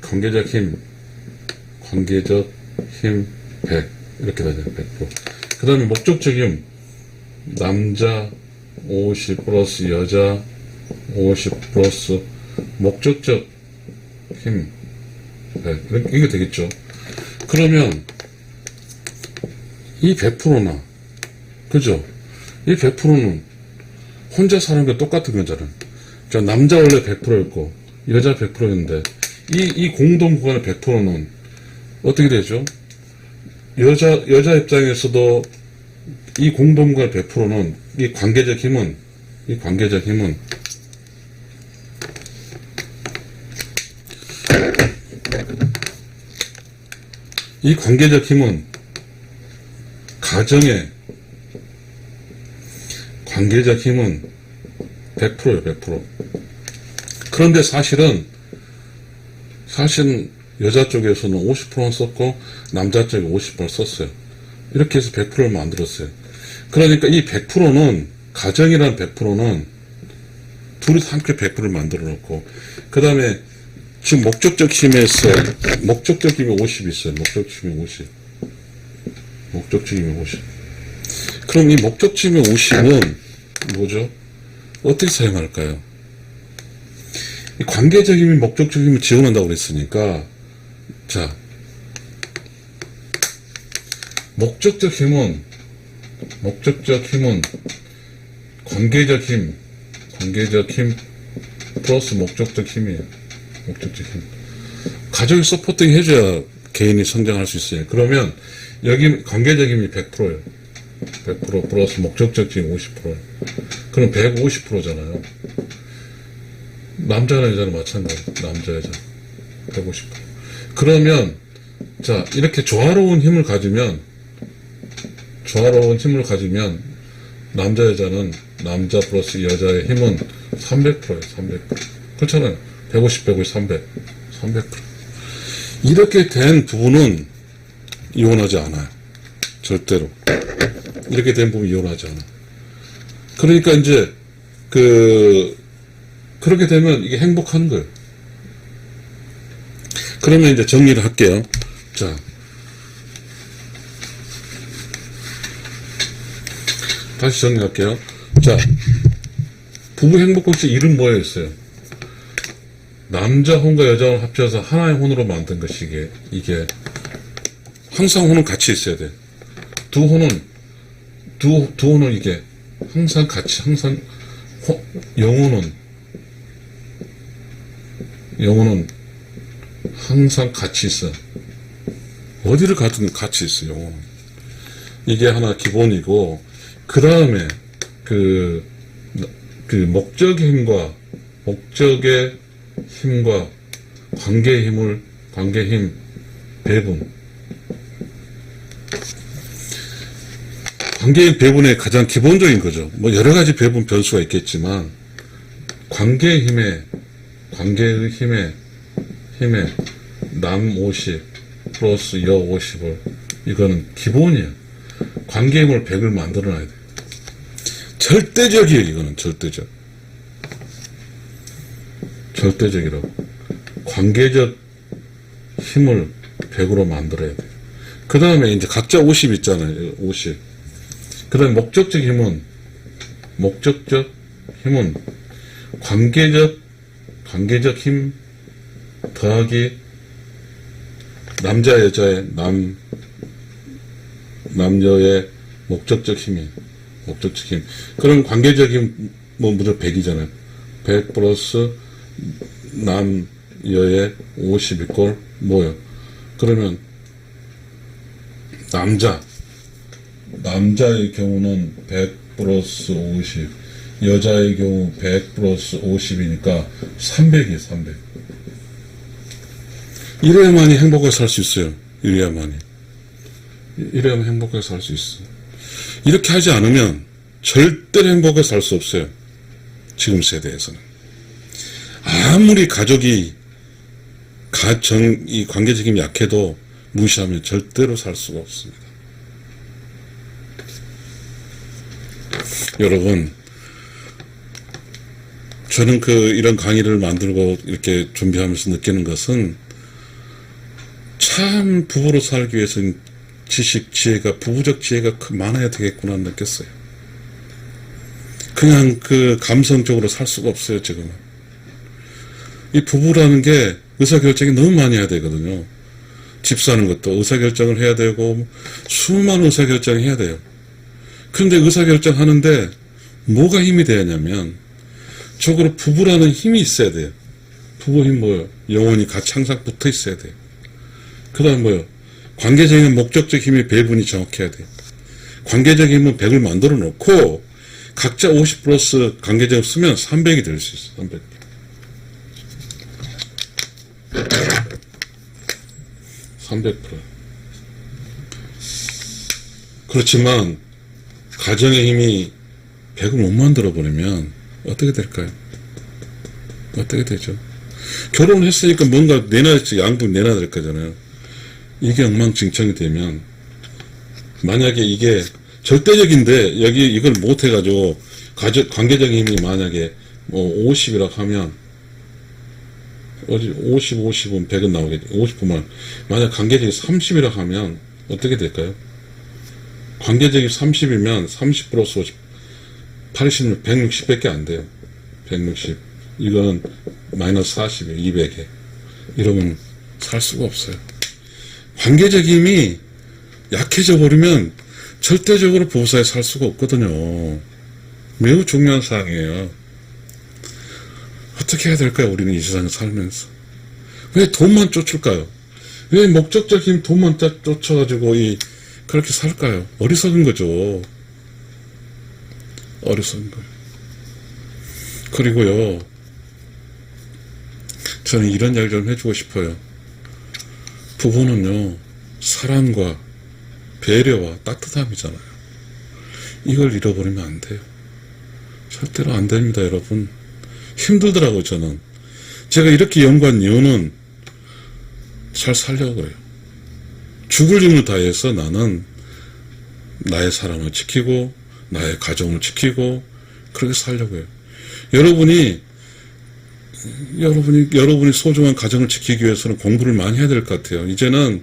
관계적 힘 100 이렇게 되죠. 100%. 그 다음에 목적적 힘 남자 50 플러스 여자 50 플러스 목적적 힘 100 이게 되겠죠. 그러면 이 100%나 그죠? 이 100%는 혼자 사는 게 똑같은 거잖아요. 자, 남자 원래 100%였고 여자 100%였는데 이 공동 구간의 100%는 어떻게 되죠? 여자 입장에서도 이 공동 구간의 100%는 이 관계적 힘은 가정의 관계적 힘은 100%예요, 100%. 그런데 사실은 여자 쪽에서는 50%는 썼고 남자 쪽에 50%를 썼어요. 이렇게 해서 100%를 만들었어요. 그러니까 이 100%는 가정이라는 100%는 둘이 함께 100%를 만들어 놓고, 그 다음에 지금 목적적 힘에서 목적적 힘이 50 있어요. 목적적 힘이 50. 그럼 이 목적적 힘의 50은 뭐죠? 어떻게 사용할까요? 이 관계적 힘이 목적적 힘을 지원한다고 그랬으니까, 자, 목적적 힘은 관계적 힘 플러스 목적적 힘이에요. 목적적 힘. 가족이 서포팅 해줘야 개인이 성장할 수 있어요. 그러면 여기 관계적 힘이 100%예요. 100% 플러스 목적적 힘 50%예요. 그럼 150%잖아요. 남자나 여자는 마찬가지. 남자 여자 150%. 그러면 자, 이렇게 조화로운 힘을 가지면 남자 여자는 남자 플러스 여자의 힘은 300%예요. 300%. 그렇잖아요. 150, 150, 300. 300%. 이렇게 된 부분은 이혼하지 않아요. 절대로. 이렇게 된 부분 이혼하지 않아요. 그러니까 이제 그렇게 되면 이게 행복한 거예요. 그러면 이제 정리를 할게요. 자, 다시 정리할게요. 자, 부부 행복공식 이름 뭐였어요? 남자 혼과 여자 혼을 합쳐서 하나의 혼으로 만든 것이 이게 항상 혼은 같이 있어야 돼. 두 혼은 이게 항상 같이, 항상 영혼은 항상 같이 있어. 어디를 가든 같이 있어, 영혼은. 이게 하나 기본이고, 그 다음에 그 목적의 힘과 관계의 힘 배분. 관계의 배분의 가장 기본적인 거죠. 뭐 여러 가지 배분 변수가 있겠지만, 관계의 힘에 남 50 플러스 여 50을 이거는 기본이야. 관계의 힘을 100을 만들어놔야 돼. 절대적이에요. 이거는 절대적이라고. 관계적 힘을 100으로 만들어야 돼. 그 다음에 이제 각자 50 있잖아요. 50. 그 다음에 목적적 힘은 관계적 힘 더하기 남자 여자의 남녀의 목적적 힘. 그럼 관계적 힘 무조건 100이잖아요. 100 플러스 남여의 50 이꼴 뭐요? 그러면 남자의 경우는 100 플러스 50, 여자의 경우 100 플러스 50이니까 300이에요, 300. 이래야만이 행복하게 살 수 있어요. 이래야만 행복하게 살 수 있어. 이렇게 하지 않으면 절대로 행복하게 살 수 없어요. 지금 세대에서는. 아무리 가족이 이 관계적 힘이 약해도 무시하면 절대로 살 수가 없습니다. 여러분, 저는 이런 강의를 만들고 이렇게 준비하면서 느끼는 것은 참 부부로 살기 위해서는 부부적 지혜가 많아야 되겠구나 느꼈어요. 그냥 감성적으로 살 수가 없어요, 지금은. 이 부부라는 게 의사결정이 너무 많이 해야 되거든요. 집 사는 것도 의사결정을 해야 되고, 수많은 의사결정을 해야 돼요. 그런데 의사결정 하는데 뭐가 힘이 되냐면, 적으로 부부라는 힘이 있어야 돼요. 부부 힘 뭐예요? 영혼이 같이 항상 붙어 있어야 돼요. 그 다음 뭐예요? 관계적인 목적적 힘의 배분이 정확해야 돼요. 관계적 힘은 100을 만들어 놓고, 각자 50 플러스 관계적 쓰면 300이 될 수 있어요. 300. 그렇지만 가정의 힘이 100을 못 만들어 버리면 어떻게 될까요? 어떻게 되죠? 결혼을 했으니까 뭔가 양분 내놔야 될 거잖아요. 이게 엉망진창이 되면, 만약에 이게 절대적인데 이걸 못 해가지고 관계적인 힘이 만약에 50이라고 하면 50은 100은 나오겠지. 50분만. 만약 관계적이 30이라고 하면 어떻게 될까요? 관계적이 30이면 30 플러스 50, 80은 160밖에 안 돼요. 160. 이거는 마이너스 40이에요. 200에. 이러면 살 수가 없어요. 관계적 힘이 약해져 버리면 절대적으로 부부사이에 살 수가 없거든요. 매우 중요한 사항이에요. 어떻게 해야 될까요? 우리는 이 세상에 살면서. 왜 돈만 쫓을까요? 왜 목적적 힘 돈만 딱 쫓아가지고 그렇게 살까요? 어리석은 거죠. 어리석은 거예요. 그리고요, 저는 이런 이야기 좀 해주고 싶어요. 부부는요, 사랑과 배려와 따뜻함이잖아요. 이걸 잃어버리면 안 돼요. 절대로 안 됩니다, 여러분. 힘들더라고요, 저는. 제가 이렇게 연구한 이유는 잘 살려고 그래요. 죽을 힘을 다해서 나는 나의 사랑을 지키고 나의 가정을 지키고 그렇게 살려고 해요. 여러분이 소중한 가정을 지키기 위해서는 공부를 많이 해야 될 것 같아요. 이제는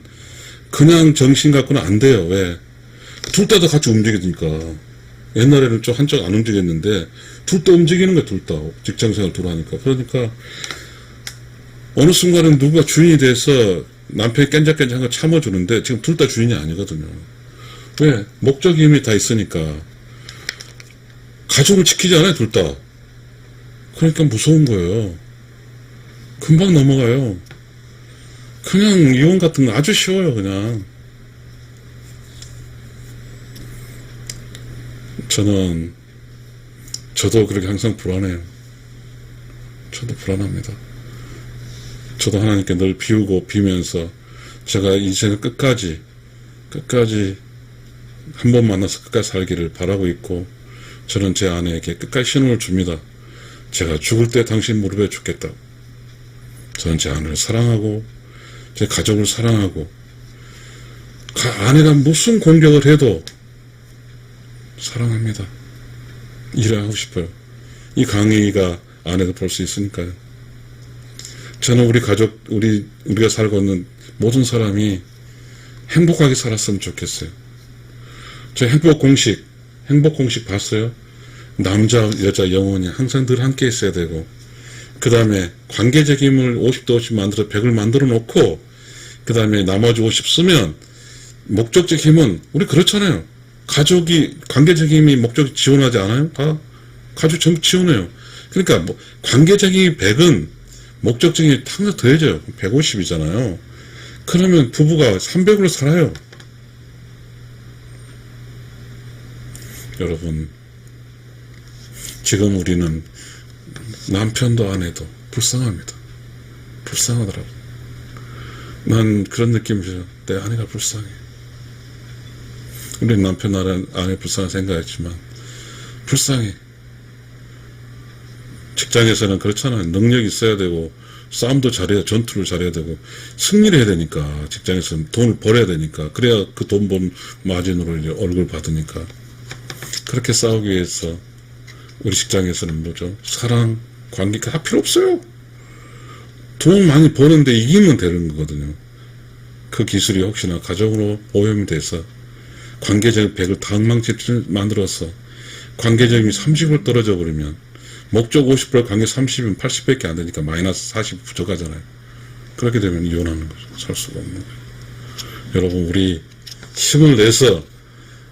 그냥 정신 갖고는 안 돼요. 왜? 둘 다 같이 움직이니까. 옛날에는 좀 한쪽 안 움직였는데 둘 다 움직이는 거야. 둘 다 직장생활 둘 하니까. 그러니까 어느 순간은 누가 주인이 돼서 남편이 깬작깬작한 거 참아주는데 지금 둘 다 주인이 아니거든요. 왜? 목적이 이미 다 있으니까. 가족을 지키지 않아요, 둘 다. 그러니까 무서운 거예요. 금방 넘어가요. 그냥 이혼 같은 거 아주 쉬워요, 그냥. 저도 그렇게 항상 불안해요. 저도 불안합니다. 저도 하나님께 늘 비우고 비면서 제가 인생을 끝까지 한 번 만나서 끝까지 살기를 바라고 있고, 저는 제 아내에게 끝까지 신호를 줍니다. 제가 죽을 때 당신 무릎에 죽겠다. 저는 제 아내를 사랑하고 제 가족을 사랑하고 아내가 무슨 공격을 해도 사랑합니다. 일을 하고 싶어요. 이 강의가 아내도 볼 수 있으니까요. 저는 우리 가족, 우리가 살고 있는 모든 사람이 행복하게 살았으면 좋겠어요. 저 행복 공식 봤어요? 남자, 여자 영혼이 항상 늘 함께 있어야 되고, 그 다음에 관계적 힘을 50대 50 만들어 100을 만들어 놓고, 그 다음에 나머지 50 쓰면, 목적적 힘은, 우리 그렇잖아요. 관계적 힘이 목적 지원하지 않아요? 다 가족 전부 지원해요. 그러니까 관계적 힘이 100은 목적적 힘이 항상 더해져요. 150이잖아요. 그러면 부부가 300으로 살아요. 여러분, 지금 우리는 남편도 아내도 불쌍합니다. 불쌍하더라고. 난 그런 느낌이 들어요. 내 아내가 불쌍해. 우리 남편 아내 불쌍한 생각했지만 불쌍해. 직장에서는 그렇잖아요. 능력이 있어야 되고 싸움도 잘해야, 전투를 잘해야 되고 승리를 해야 되니까, 직장에서는 돈을 벌어야 되니까, 그래야 그 돈 번 마진으로 이제 월급을 받으니까. 그렇게 싸우기 위해서 우리 직장에서는 뭐죠? 사랑, 관계 다 필요 없어요. 돈 많이 버는데 이기면 되는 거거든요. 그 기술이 혹시나 가정으로 오염이 돼서 관계적 100을 다 엉망진창 만들어서 관계적이 30을 떨어져 버리면, 목적 50% 관계 30이면 80밖에 안 되니까 마이너스 40 부족하잖아요. 그렇게 되면 이혼하는 거죠. 살 수가 없는 거예요. 여러분, 우리 힘을 내서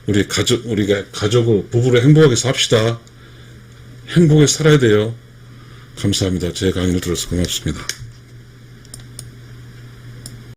우리가 가족을, 부부를 행복하게 삽시다. 행복하게 살아야 돼요. 감사합니다. 제 강의를 들어서 고맙습니다.